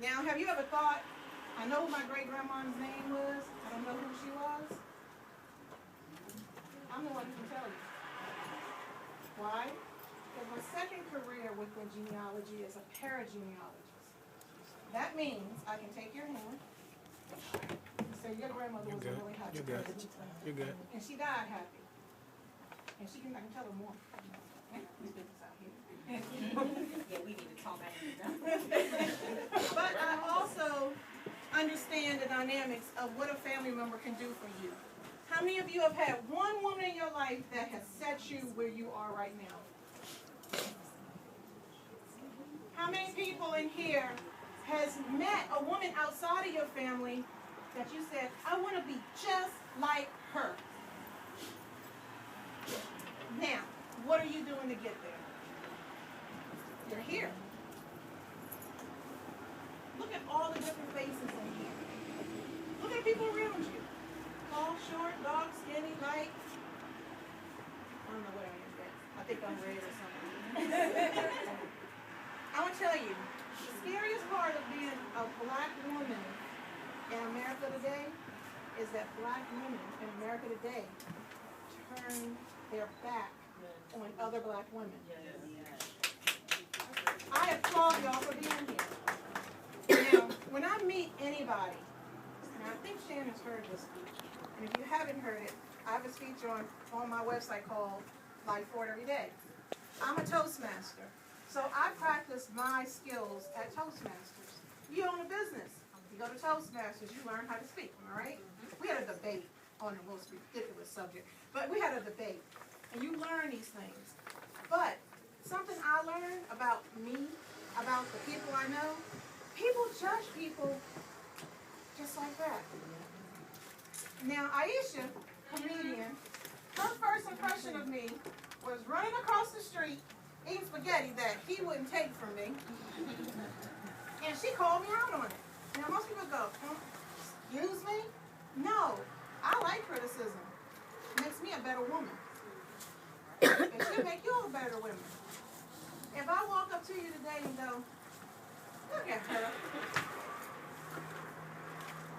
Now, have you ever thought, I know who my great-grandma's name was, I don't know who she was? I'm the one who can tell you. Why? Because my second career within genealogy is a paragenealogist. That means I can take your hand and say your grandmother was a really happy person. You're good. And she died happy. And I can tell her more. These business out here. Yeah, we need to talk about it. But I also understand the dynamics of what a family member can do for you. How many of you have had one woman in your life that has set you where you are right now? How many people in here has met a woman outside of your family that you said, I want to be just like her? Now, what are you doing to get there? You're here. Look at all the different faces in here. Look at the people around you. Tall, short, dark, skinny, light. I don't know what I am yet. I think I'm red or something. I want to tell you, the scariest part of being a black woman in America today is that black women in America today turn their back on other black women. I applaud y'all for being here. Now, when I meet anybody, and I think Shannon's heard this speech, and if you haven't heard it, I have a speech on my website called Life For It Every Day. I'm a Toastmaster, so I practice my skills at Toastmasters. You own a business, you go to Toastmasters, you learn how to speak, all right? We had a debate on the most ridiculous subject, but we had a debate, and you learn these things. But something I learned about me, about the people I know, people judge people just like that. Now, Aisha, comedian, her first impression of me was running across the street, eating spaghetti that he wouldn't take from me, and she called me out on it. Now, most people go, excuse me? No, I like criticism. It makes me a better woman. It should make you a better woman. If I walk up to you today and go, look at her.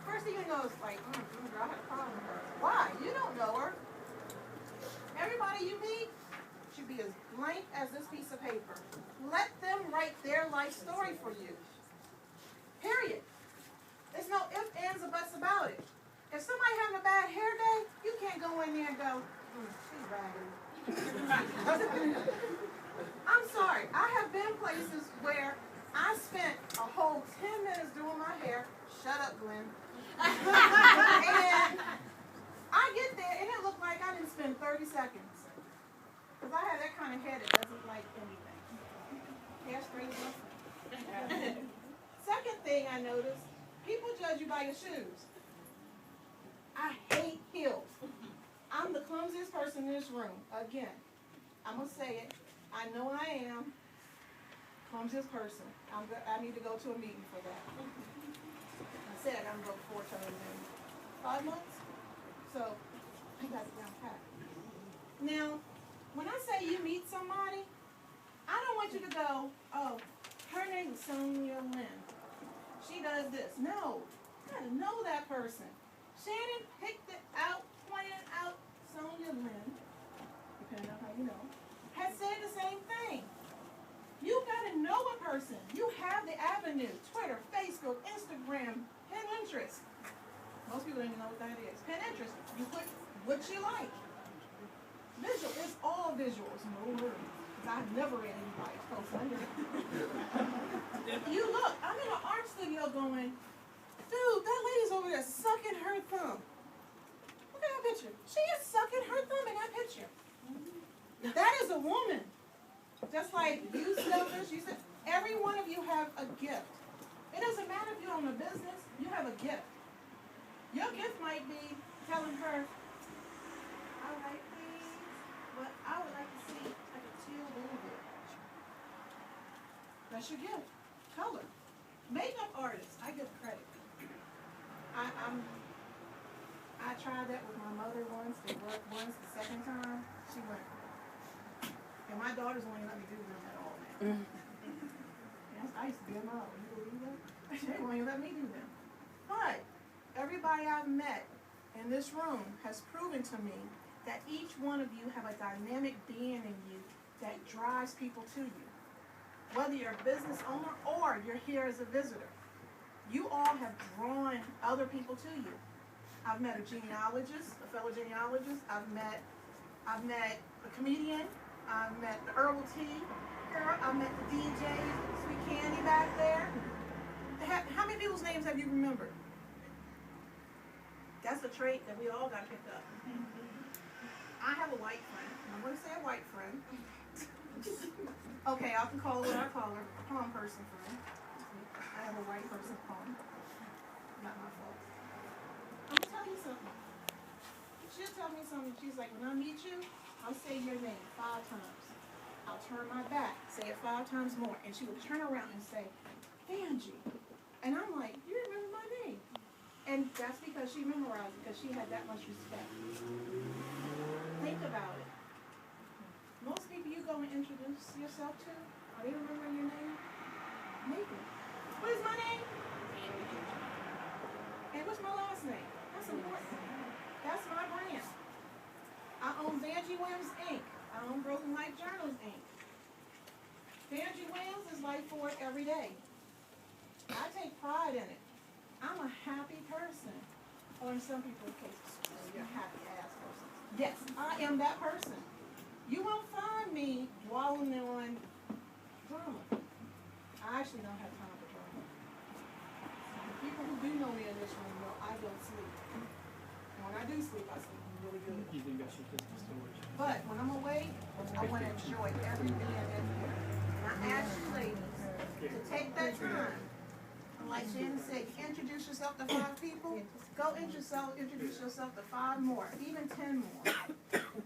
First thing you know is like, girl, I had a problem with her. Why? You don't know her. Everybody you meet should be as blank as this piece of paper. Let them write their life story for you. Period. There's no ifs, ands, or buts about it. If somebody having a bad hair day, you can't go in there and go, she's raggedy. I'm sorry. I have been places where I spent a whole 10 minutes doing my hair. Shut up, Glenn. And I get there, and it looked like I didn't spend 30 seconds. Because I have that kind of hair that doesn't like anything. Hairspray is nothing. Second thing I noticed, people judge you by your shoes. I hate heels. I'm the clumsiest person in this room. Again, I'm going to say it. I know I am. Clumsiest person. I need to go to a meeting for that. I said I'm going to go 4 times in 5 months. So, I got it down pat. Now, when I say you meet somebody, I don't want you to go, oh, her name is Sonia Lynn. She does this. No. You got to know that person. Shannon picked it out, pointed out Sonia Lynn, depending on how you know, has said the same thing. You got to know a person. You have the avenue, Twitter, Facebook, Instagram, Pinterest. Most people don't even know what that is. Pinterest. You put what you like. Visual. It's all visuals. No words. Because I've never read anybody's post on it. You look. I'm in an art studio going, dude, that lady's over there sucking her thumb. Look at that picture. She is sucking her thumb in that picture. That is a woman. Just like you selfish, you said, every one of you have a gift. It doesn't matter if you own a business, you have a gift. Your gift might be telling her, I like these, but I would like to see like a teal blue bit. That's your gift. Color. Makeup artists, I give credit. I tried that with my mother once. It worked once. The second time, she went. And my daughters won't even let me do them at all now. Yes, I used to be a model. You believe that? They won't even let me do them. But everybody I've met in this room has proven to me that each one of you have a dynamic being in you that drives people to you. Whether you're a business owner or you're here as a visitor, you all have drawn other people to you. I've met a genealogist, a fellow genealogist. I've met a comedian. I've met the herbal tea girl. I've met the DJ, Sweet Candy back there. How many people's names have you remembered? That's a trait that we all got picked up. I have a white friend. I'm going to say a white friend. Okay, I can call her what I call her, a palm person friend. I have a white person palm. Not my fault. I'm going to tell you something. She'll tell me something. She's like, when I meet you, I'll say your name 5 times. I'll turn my back, say it 5 times more. And she will turn around and say, Vangie. And I'm like, you remember my name. And that's because she memorized it, because she had that much respect. Think about it. Most people you go and introduce yourself to, are they remembering your name? Maybe. What is my name? And what's my last name? That's important. That's my brand. I own Vangie Williams, Inc. I own Broken Life Journals, Inc. Vangie Williams is life for it every day. I take pride in it. I'm a happy person. Or in some people's cases, you're a happy ass person. Yes, I am that person. You won't find me dwelling on drama. I actually don't have time for drama. The people who do know me in this room know I don't sleep. And when I do sleep, I sleep really good. You think that's your physical storage? But when I'm awake, I want to enjoy every minute in here. And I ask you ladies to take that time. And like Shannon said, introduce yourself to 5 people. Go introduce yourself to 5 more, even 10 more.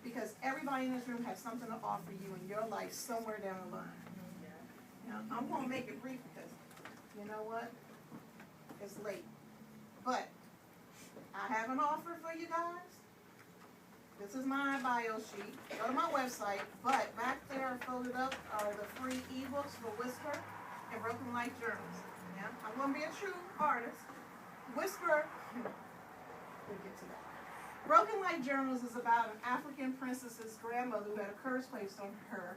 Because everybody in this room has something to offer you in your life somewhere down the line. Now, I'm going to make it brief because, you know what? It's late. But I have an offer for you guys. This is my bio sheet. Go to my website. But back there folded up are the free ebooks for Whisper and Broken Life Journals. Now, I'm going to be a true artist. Whisper, we'll get to that. Broken Life Journals is about an African princess's grandmother who had a curse placed on her.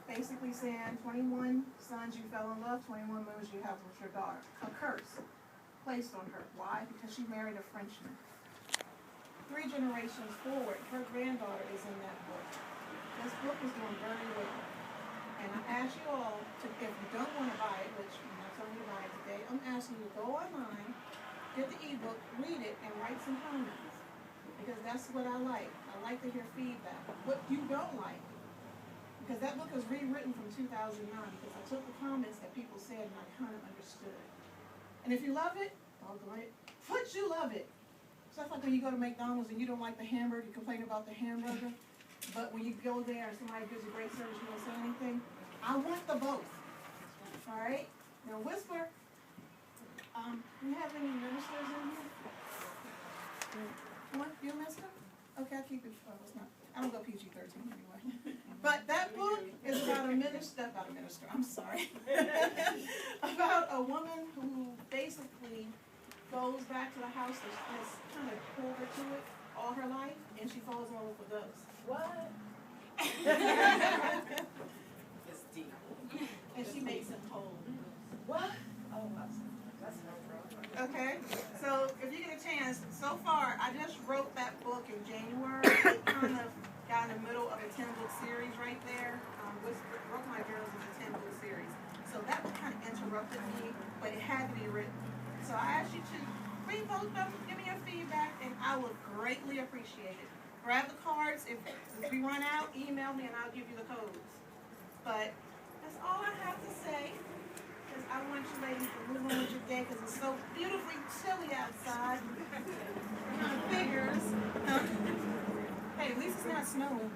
Basically saying 21 sons you fell in love, 21 moons you have with your daughter. A curse placed on her. Why? Because she married a Frenchman. 3 generations forward, her granddaughter is in that book. This book is doing very well. And I ask you all to, if you don't want to buy it, which I'm not telling you to buy it today, I'm asking you to go online, get the ebook, read it, and write some comments. Because that's what I like. I like to hear feedback. What you don't like. Because that book was rewritten from 2009 because I took the comments that people said and I kind of understood it. And if you love it, I'll go ahead. But you love it. So that's like when you go to McDonald's and you don't like the hamburger, you complain about the hamburger. But when you go there and somebody gives you great service, you don't say anything. I want the both. All right? Now, Whisper, do you have any ministers in here? What? You a minister? Okay, I'll keep it. Oh, it's not. I don't go PG-13 anyway. But that book is about a minister, I'm sorry. About a woman who basically goes back to the house that has kind of pulled her to it all her life, and she falls in love with ghosts. What? It's deep. And she makes him whole. What? Oh, that's no problem. Okay, so if you get a chance, so far I just wrote that book in January. It kind of got in the middle of a 10-book series right there. Broken Life Journals is a 10-book series. So that kind of interrupted me, but it had to be written. So I asked you to read both of them, give me your feedback, and I would greatly appreciate it. Grab the cards. If we run out, email me and I'll give you the codes. But that's all I have to say. Because I want you ladies to move on with your day because it's so beautifully chilly outside. Kind of figures. Hey, at least it's not snowing.